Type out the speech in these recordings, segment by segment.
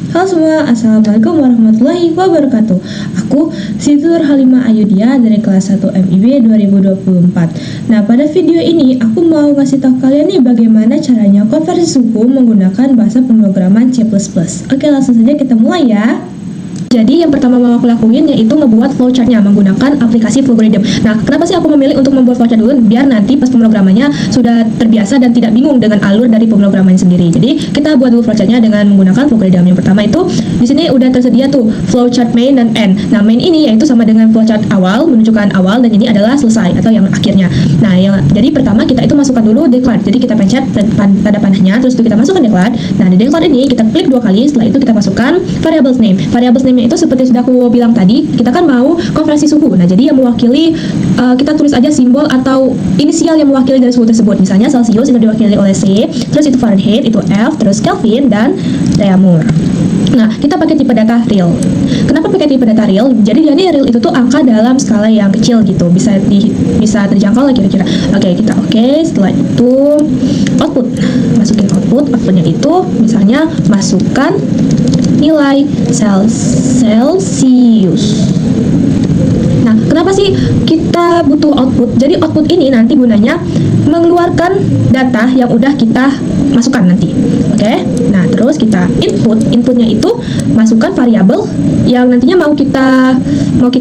Halo semua, Assalamualaikum warahmatullahi wabarakatuh. Aku Siti Nurhalimah Ayudia dari kelas 1 MIB 2024. Nah, pada video ini aku mau ngasih tahu kalian nih bagaimana caranya konversi suku menggunakan bahasa pemrograman C++. Oke, langsung saja kita mulai ya. Jadi yang pertama mau aku lakuin yaitu ngebuat flowchartnya menggunakan aplikasi Flowgradem. Nah, kenapa sih aku memilih untuk membuat flowchart dulu? Biar nanti pas pemrogramannya sudah terbiasa dan tidak bingung dengan alur dari pemrograman sendiri. Jadi kita buat dulu flowchartnya dengan menggunakan Flowgradem. Yang pertama itu di sini udah tersedia tuh flowchart main dan end. Nah, main ini yaitu sama dengan flowchart awal, menunjukkan awal, dan ini adalah selesai atau yang akhirnya. Nah, jadi pertama kita itu masukkan dulu declared. Jadi kita pencet tanda panahnya, terus itu kita masukkan declared. Nah, di declared ini kita klik 2 kali, setelah itu kita masukkan variables name. Variables name itu seperti sudah aku bilang tadi, kita kan mau konversi suku. Nah, jadi yang mewakili kita tulis aja simbol atau inisial yang mewakili dari suku tersebut. Misalnya Celsius itu diwakili oleh C, terus itu Fahrenheit itu F, terus Kelvin dan Reaumur. Nah, kita pakai tipe data real. Kenapa pakai tipe data real? Jadi real itu tuh angka dalam skala yang kecil gitu, bisa terjangkau lah kira-kira. Oke, kita setelah itu output. Masukin outputnya itu misalnya masukkan nilai Celsius. Nah, kenapa sih kita butuh output? Jadi output ini nanti gunanya mengeluarkan data yang udah kita masukkan nanti. Oke? Nah, terus kita inputnya itu masukkan variabel yang nantinya mau kita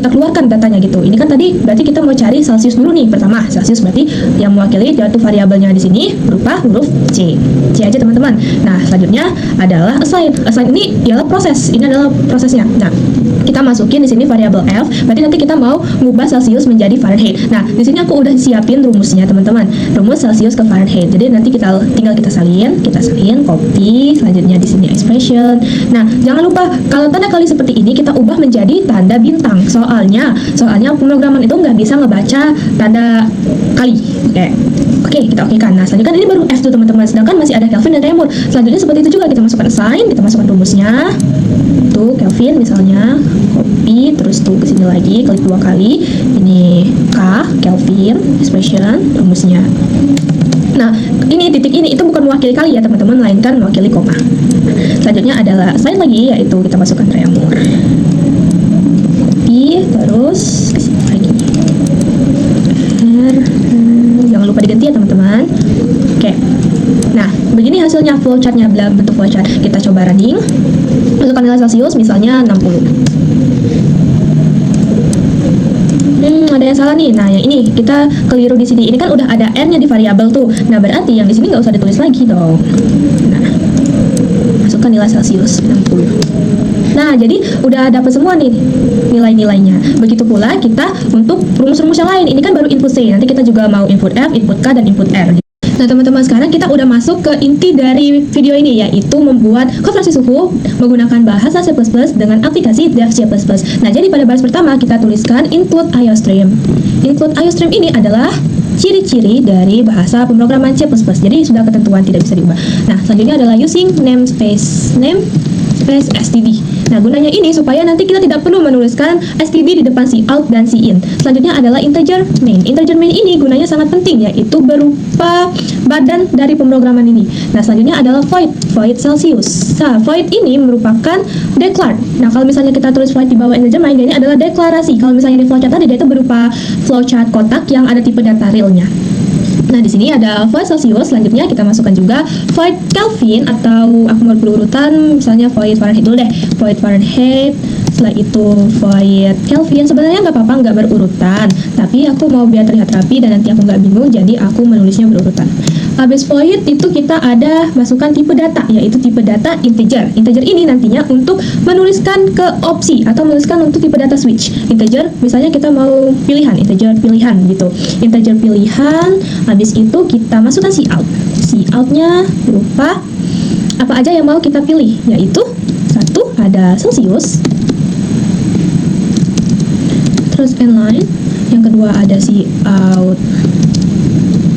keluarkan datanya gitu. Ini kan tadi berarti kita mau cari Celsius dulu nih. Pertama, Celsius berarti yang mewakili yaitu variabelnya di sini berupa huruf C. C aja teman-teman. Nah, selanjutnya adalah assign. Assign ini ialah proses. Ini adalah prosesnya. Nah, kita masukin di sini variabel F. Berarti nanti kita mau ngubah Celsius menjadi Fahrenheit. Nah, di sini aku udah siapin rumusnya, teman-teman. Rumus Celsius ke Fahrenheit. Jadi nanti tinggal kita salin, copy, selanjutnya di sini expression. Nah, jangan lupa kalau tanda kali seperti ini kita ubah menjadi tanda bintang. Soalnya pemrograman itu nggak bisa ngebaca tanda kali. Oke, kita okekan. Nah, selanjutnya kan ini baru F tuh teman-teman. Sedangkan masih ada Kelvin dan Reaumur. Selanjutnya seperti itu juga kita masukkan assign, kita masukkan rumusnya. Tuh Kelvin misalnya, copy, terus tuh ke sini lagi, klik 2 kali. Ini K, Kelvin, expression, rumusnya. Nah, ini titik ini itu bukan mewakili kali ya teman-teman, melainkan mewakili koma. Selanjutnya adalah assign lagi, yaitu kita masukkan Reaumur. Copy, terus ke sini lagi. Jangan lupa diganti ya teman-teman. Oke. Nah, begini hasilnya flowchartnya dalam bentuk flowchart. Kita coba running. Masukkan nilai Celsius misalnya 60. Ada yang salah nih. Nah, yang ini kita keliru di sini. Ini kan udah ada n-nya di variabel tuh. Nah, berarti yang di sini nggak usah ditulis lagi dong. Nah, masukkan nilai Celsius 60. Nah, jadi udah dapat semua nih nilai-nilainya. Begitu pula kita untuk rumus-rumus yang lain. Ini kan baru input C. Nanti kita juga mau input F, input K, dan input R. Nah, teman-teman, sekarang kita udah masuk ke inti dari video ini, yaitu membuat konversi suku menggunakan bahasa C++ dengan aplikasi Dev C++. Nah, jadi pada baris pertama kita tuliskan include IOStream. Include IOStream ini adalah ciri-ciri dari bahasa pemrograman C++. Jadi sudah ketentuan, tidak bisa diubah. Nah, selanjutnya adalah using namespace std. Nah, gunanya ini supaya nanti kita tidak perlu menuliskan std di depan cout dan cin. Selanjutnya adalah integer main. Integer main ini gunanya sangat penting, yaitu berupa badan dari pemrograman ini. Nah, selanjutnya adalah void Celsius. Nah, void ini merupakan declared. Nah, kalau misalnya kita tulis void di bawah integer main, ini adalah deklarasi. Kalau misalnya di flowchart tadi, dia itu berupa flowchart kotak yang ada tipe data realnya. Nah, di sini ada void Celsius. Selanjutnya kita masukkan juga void Kelvin, atau aku mau berurutan, misalnya void Fahrenheit dulu deh. Void Fahrenheit, setelah itu void Kelvin. Sebenarnya nggak apa-apa nggak berurutan, tapi aku mau biar terlihat rapi dan nanti aku nggak bingung, jadi aku menulisnya berurutan. Habis void itu kita ada masukkan tipe data, yaitu tipe data integer. Integer ini nantinya untuk menuliskan ke opsi atau menuliskan untuk tipe data switch. Integer, misalnya kita mau pilihan, integer pilihan gitu. Integer pilihan, habis itu kita masukkan cout-nya berupa apa aja yang mau kita pilih, yaitu satu ada Celsius, terus inline, yang kedua ada cout,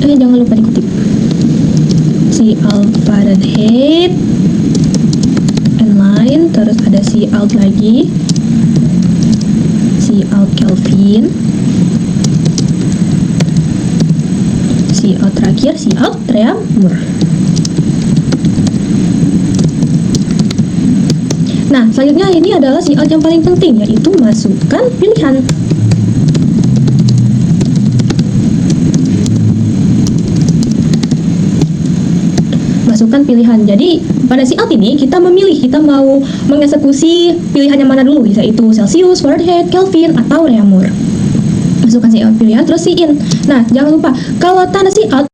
jangan lupa dikutip, cout Fahrenheit, inline, terus ada cout lagi, cout Kelvin, cout terakhir, cout Reaumur. Nah, selanjutnya ini adalah si out yang paling penting, yaitu masukkan pilihan. Masukkan pilihan. Jadi pada si out ini kita memilih, kita mau mengeksekusi pilihan yang mana dulu, yaitu Celsius, Fahrenheit, Kelvin, atau Reaumur. Masukkan si out pilihan, terus si in. Nah, jangan lupa kalau tanda si out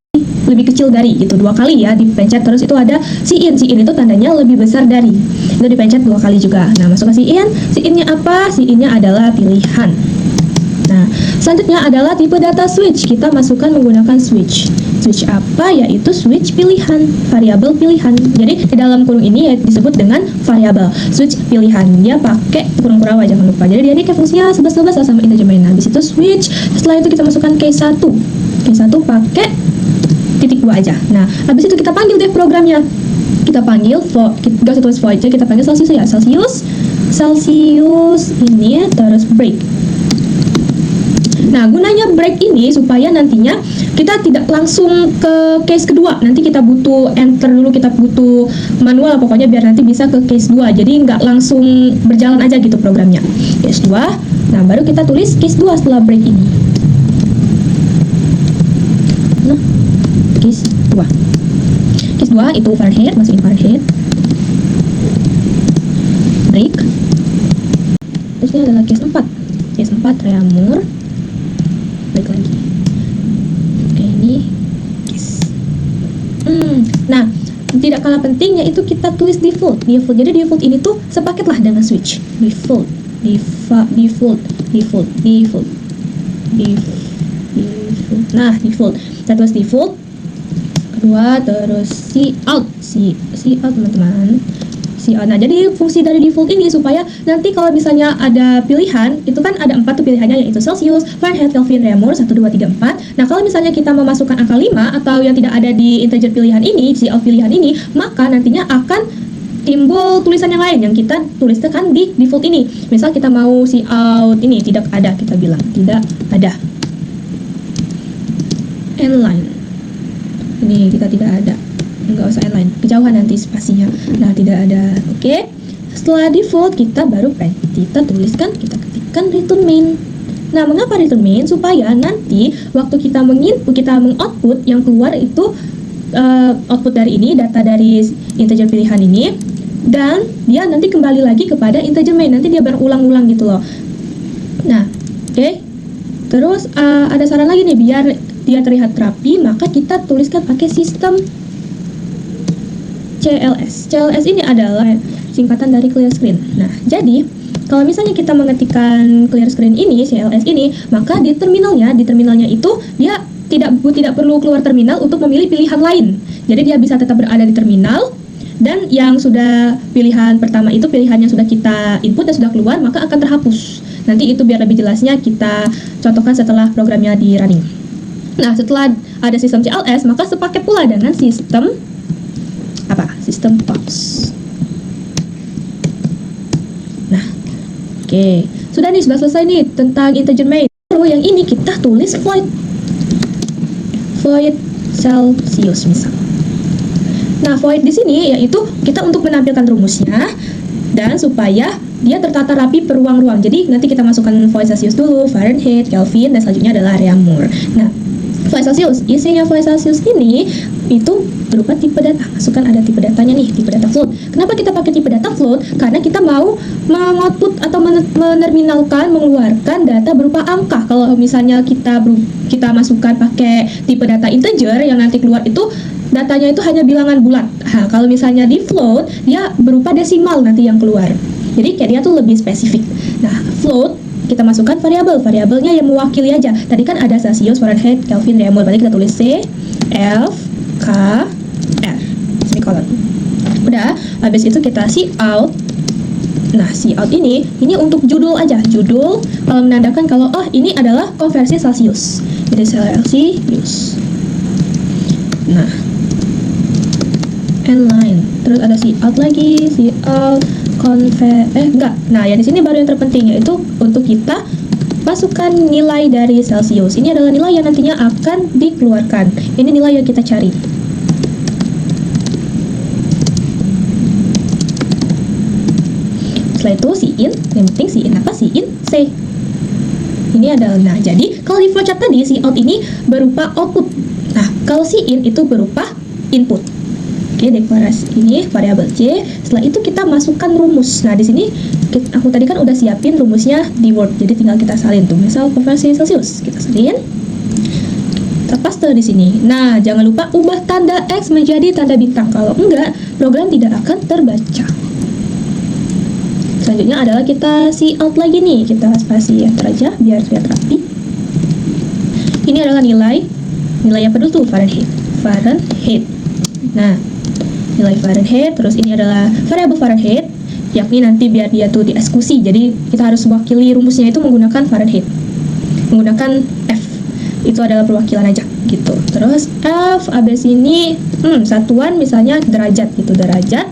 lebih kecil dari gitu, 2 kali ya dipencet, terus itu ada si in itu tandanya lebih besar dari, itu dipencet 2 kali juga. Nah, masukkan si innya apa? Si innya adalah pilihan. Nah, selanjutnya adalah tipe data switch. Kita masukkan menggunakan switch apa? Yaitu switch pilihan, variabel pilihan. Jadi di dalam kurung ini ya disebut dengan variabel switch pilihan. Dia pakai kurung kurawa, jangan lupa. Jadi dia fungsinya 11 sama integer main. Nah, habis itu switch. Setelah itu kita masukkan case 1 pakai titik 2 aja. Nah, habis itu kita panggil deh programnya. Kita panggil gak usah tulis void, kita panggil Celsius ya. Celsius ini terus break. Nah, gunanya break ini supaya nantinya kita tidak langsung ke case kedua. Nanti kita butuh enter dulu, kita butuh manual, pokoknya biar nanti bisa ke case 2. Jadi nggak langsung berjalan aja gitu programnya. Case 2, nah baru kita tulis case 2 setelah break ini. Nah, case 2. Case 2 itu Fahrenheit, masukin Fahrenheit. Break. Terus ini adalah case 4. Case 4 Reaumur. Break lagi. Oke, ini case. Nah, tidak kalah penting yaitu kita tulis default. Jadi default ini tuh sepaket lah dengan switch. Default. Nah, default. Kita tulis default. Kedua, terus si out teman-teman. Nah, jadi fungsi dari default ini supaya nanti kalau misalnya ada pilihan, itu kan ada 4 tuh pilihannya, yaitu Celsius, Fahrenheit, Kelvin, Reaumur, 1, 2, 3, 4. Nah, kalau misalnya kita memasukkan angka 5 atau yang tidak ada di integer pilihan ini, si out pilihan ini, maka nantinya akan timbul tulisan yang lain yang kita tuliskan di default ini. Misal kita mau si out ini tidak ada, kita bilang tidak ada. Inline. Ini kita tidak ada. Enggak usah inline, kejauhan nanti spasinya. Nah, tidak ada. Oke. Setelah default kita baru kita tuliskan, kita ketikkan return main. Nah, mengapa return main? Supaya nanti waktu kita mengoutput yang keluar itu output dari ini, data dari integer pilihan ini, dan dia nanti kembali lagi kepada integer main. Nanti dia berulang-ulang gitu loh. Nah, oke. Terus ada saran lagi nih, biar dia terlihat rapi, maka kita tuliskan pakai sistem CLS. CLS ini adalah singkatan dari clear screen. Nah, jadi kalau misalnya kita mengetikkan clear screen ini, CLS ini, maka di terminalnya itu dia tidak perlu keluar terminal untuk memilih pilihan lain. Jadi dia bisa tetap berada di terminal, dan yang sudah pilihan pertama itu pilihan yang sudah kita input dan sudah keluar, maka akan terhapus. Nanti itu biar lebih jelasnya kita contohkan setelah programnya di running. Nah, setelah ada sistem CLS, maka sepaket pula dengan sistem sistem POPs. Nah, oke. Sudah selesai nih tentang integer main. Lalu yang ini kita tulis void Celsius misal. Nah, void di sini yaitu kita untuk menampilkan rumusnya dan supaya dia tertata rapi per ruang-ruang. Jadi nanti kita masukkan void Celsius dulu, Fahrenheit, Kelvin, dan selanjutnya adalah Reaumur. Nah, void Celsius, isinya void Celsius ini itu berupa tipe data. Masukkan ada tipe datanya nih, tipe data float. Kenapa kita pakai tipe data float? Karena kita mau mengoutput atau menerminalkan, mengeluarkan data berupa angka. Kalau misalnya kita masukkan pakai tipe data integer, yang nanti keluar itu datanya itu hanya bilangan bulat. Nah, kalau misalnya di float, dia berupa desimal nanti yang keluar. Jadi kayak dia tuh lebih spesifik. Nah, float kita masukkan variabelnya yang mewakili aja. Tadi kan ada Celsius, Fahrenheit, Kelvin, Reaumur. Berarti kita tulis C, F, K, R, semikolon. Udah, habis itu kita see out. Nah, see out ini untuk judul aja. Judul menandakan kalau ini adalah konversi Celsius. Jadi Celsius. Nah, inline. Terus ada see out lagi, see out Nah, ya di sini baru yang terpenting, yaitu untuk kita masukkan nilai dari Celsius. Ini adalah nilai yang nantinya akan dikeluarkan. Ini nilai yang kita cari. Setelah itu sin, yang penting sin apa? Sin C. Ini adalah, nah jadi kalau di flowchart tadi si out ini berupa output. Nah kalau si in itu berupa input. Oke, deklarasi ini variabel C. Setelah itu kita masukkan rumus. Nah di sini aku tadi kan udah siapin rumusnya di Word, jadi tinggal kita salin tuh. Misal konversi Celsius, kita salin. Kita paste di sini. Nah jangan lupa ubah tanda X menjadi tanda bintang. Kalau enggak, program tidak akan terbaca. Selanjutnya adalah kita see out lagi nih, kita spasi enter aja biar terlihat rapi. Ini adalah nilai apa dulu tuh? Fahrenheit. Nah, nilai Fahrenheit, terus ini adalah variabel Fahrenheit, yakni nanti biar dia tuh dieksekusi. Jadi kita harus wakili rumusnya itu menggunakan Fahrenheit, menggunakan F. Itu adalah perwakilan aja gitu. Terus F abis ini satuan misalnya derajat gitu, derajat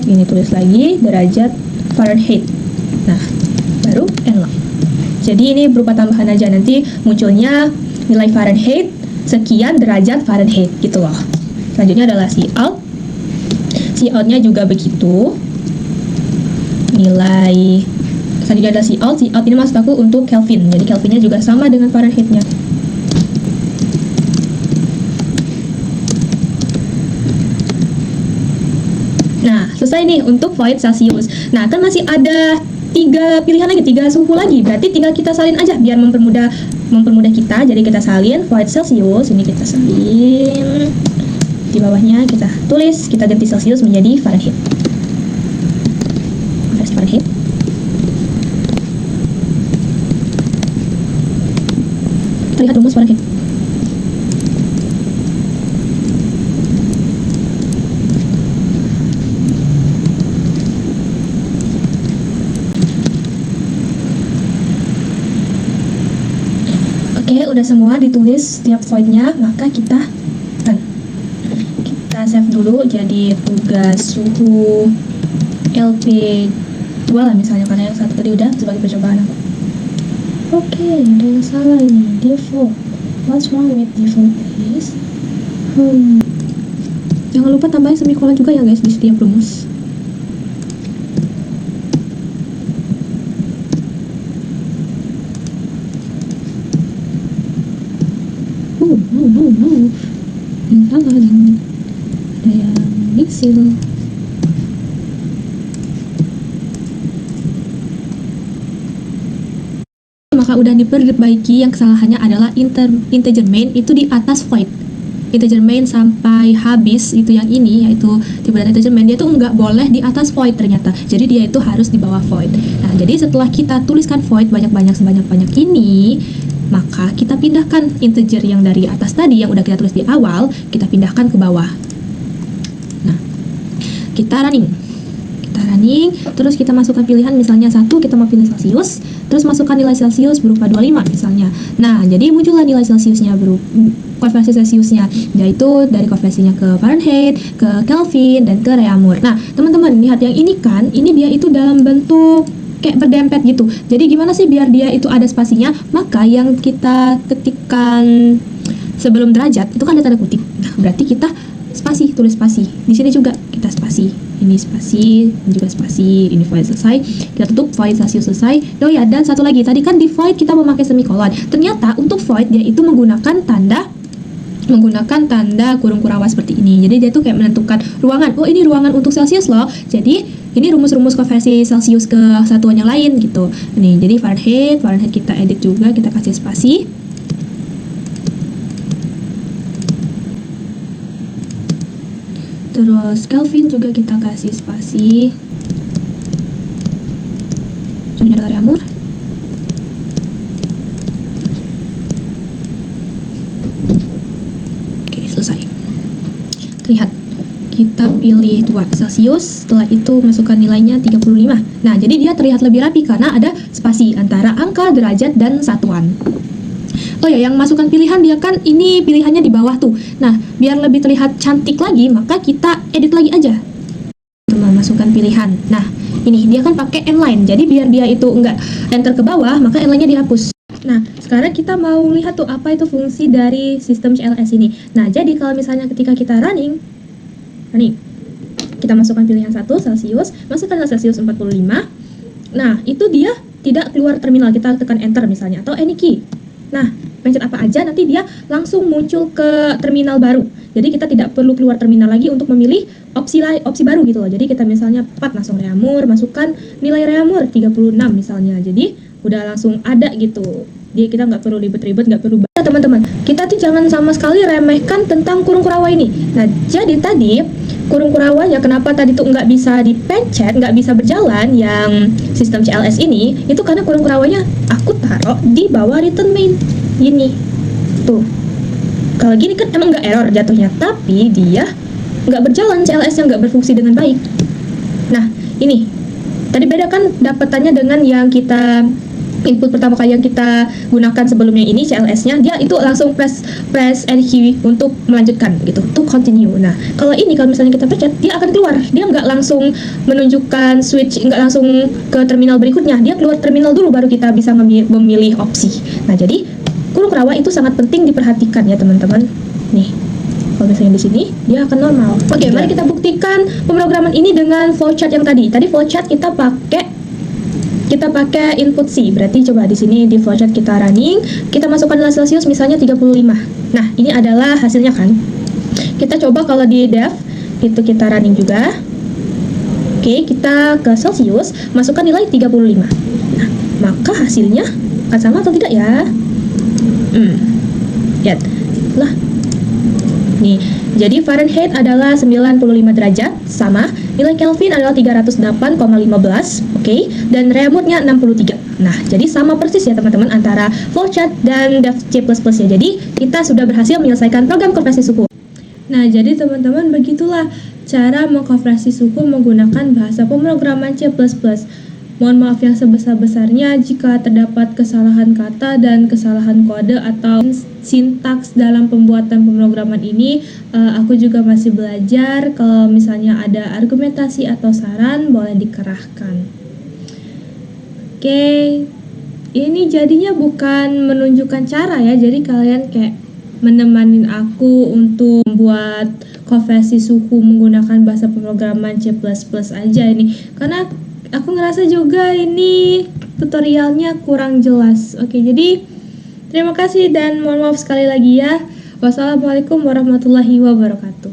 ini tulis lagi derajat Fahrenheit. Nah baru enlog. Jadi ini berupa tambahan aja, nanti munculnya nilai Fahrenheit sekian derajat Fahrenheit gitu loh. Selanjutnya adalah cout. Coutnya juga begitu, nilai. Selanjutnya ada cout ini maksud aku untuk Kelvin, jadi Kelvinnya juga sama dengan Fahrenheitnya. Nah, selesai nih untuk void Celsius. Nah, kan masih ada 3 pilihan lagi, 3 suhu lagi. Berarti tinggal kita salin aja biar mempermudah kita. Jadi kita salin void Celsius, ini kita salin. Di bawahnya kita tulis, kita ganti Celsius menjadi Fahrenheit. Versi Fahrenheit. Kita lihat rumus Fahrenheit. Oke, udah semua ditulis setiap voidnya, maka kita run. Kita save dulu jadi tugas suhu LP2 lah misalnya, karena yang satu tadi udah sebagai percobaan aku. Oke, ada yang salah ini, default. What's wrong with default is? Jangan lupa tambahin semikolon juga ya guys di setiap rumus. Salah dan ada yang mixil. Maka udah diperbaiki, yang kesalahannya adalah integer main itu di atas void. Integer main sampai habis itu yang ini, yaitu tipe dan integer main, dia tuh nggak boleh di atas void ternyata. Jadi dia itu harus di bawah void. Nah, jadi setelah kita tuliskan void banyak-banyak sebanyak-banyak ini, maka kita pindahkan integer yang dari atas tadi yang udah kita tulis di awal, kita pindahkan ke bawah. Nah, kita running, terus kita masukkan pilihan misalnya 1, kita mau pilih Celsius, terus masukkan nilai Celsius berupa 25 misalnya. Nah, jadi muncullah nilai Celsiusnya konversi Celsiusnya, yaitu dari konversinya ke Fahrenheit, ke Kelvin, dan ke Reaumur. Nah, teman-teman lihat yang ini kan, ini dia itu dalam bentuk kayak berdempet gitu. Jadi gimana sih biar dia itu ada spasinya? Maka yang kita ketikkan sebelum derajat itu kan ada tanda kutip. Nah, berarti kita spasi, tulis spasi. Di sini juga kita spasi. Ini spasi, ini juga spasi. Ini void selesai. Kita tutup void Celsius selesai. Oh ya, dan satu lagi. Tadi kan di void kita memakai semikolon. Ternyata untuk void dia itu menggunakan tanda kurung kurawat seperti ini. Jadi dia tuh kayak menentukan ruangan. Oh, ini ruangan untuk Celsius loh. Jadi ini rumus-rumus konversi Celsius ke satuan yang lain gitu. Nih, jadi Fahrenheit kita edit juga, kita kasih spasi. Terus Kelvin juga kita kasih spasi. Ini adalah Reaumur. Selesai. Lihat, kita pilih 2 Celsius, setelah itu masukkan nilainya 35. Nah, jadi dia terlihat lebih rapi karena ada spasi antara angka, derajat, dan satuan. Oh ya, yang masukkan pilihan dia kan ini pilihannya di bawah tuh. Nah, biar lebih terlihat cantik lagi, maka kita edit lagi aja. Masukkan pilihan. Nah, ini dia kan pakai N-line. Jadi biar dia itu enggak enter ke bawah, maka N-line-nya dihapus. Nah, sekarang kita mau lihat tuh apa itu fungsi dari sistem CLS ini. Nah, jadi kalau misalnya ketika kita running, kita masukkan pilihan 1 Celsius, masukkan nilai Celsius 45. Nah, itu dia tidak keluar terminal, kita tekan enter misalnya atau any key. Nah, pencet apa aja nanti dia langsung muncul ke terminal baru. Jadi kita tidak perlu keluar terminal lagi untuk memilih opsi baru gitu loh. Jadi kita misalnya 4 langsung reamur, masukkan nilai reamur 36 misalnya. Jadi udah langsung ada gitu. Jadi kita nggak perlu ribet-ribet, nggak perlu teman-teman. Kita tuh jangan sama sekali remehkan tentang kurung kurawa ini. Nah, jadi tadi kurung kurawanya kenapa tadi tuh nggak bisa dipencet, nggak bisa berjalan yang sistem CLS ini, itu karena kurung kurawanya aku taruh di bawah return main gini tuh. Kalau gini kan emang nggak error jatuhnya, tapi dia nggak berjalan, CLS-nya nggak berfungsi dengan baik. Nah, ini tadi beda kan dapatannya dengan yang kita input pertama kali yang kita gunakan sebelumnya ini CLS-nya, dia itu langsung press and key untuk melanjutkan gitu, to continue. Nah, kalau ini kalau misalnya kita pencet, dia akan keluar, dia nggak langsung menunjukkan switch, nggak langsung ke terminal berikutnya, dia keluar terminal dulu baru kita bisa memilih opsi. Nah, jadi kurung kurawa itu sangat penting diperhatikan ya teman-teman. Nih, kalau misalnya di sini dia akan normal. Oke, mari kita buktikan pemrograman ini dengan flowchart yang tadi. Tadi flowchart kita pakai input C. Berarti coba di sini di flowchart kita running, kita masukkan nilai Celsius misalnya 35. Nah, ini adalah hasilnya kan. Kita coba kalau di dev itu kita running juga. Oke, kita ke Celsius, masukkan nilai 35. Nah, maka hasilnya akan sama atau tidak ya? Lihat. Lah. Nih, jadi Fahrenheit adalah 95 derajat, sama. Nilai Kelvin adalah 308,15, oke, dan reamurnya 63. Nah, jadi sama persis ya teman-teman antara flowchart dan dev C++ ya. Jadi, kita sudah berhasil menyelesaikan program konversi suhu. Nah, jadi teman-teman begitulah cara mengkonversi suhu menggunakan bahasa pemrograman C++. Mohon maaf yang sebesar-besarnya jika terdapat kesalahan kata dan kesalahan kode atau sintaks dalam pembuatan pemrograman ini. Aku juga masih belajar, kalau misalnya ada argumentasi atau saran boleh dikerahkan. Oke, ini jadinya bukan menunjukkan cara ya, jadi kalian kayak menemanin aku untuk membuat konversi suhu menggunakan bahasa pemrograman C++ aja ini, karena aku ngerasa juga ini tutorialnya kurang jelas. Oke, jadi terima kasih dan mohon maaf sekali lagi ya. Wassalamualaikum warahmatullahi wabarakatuh.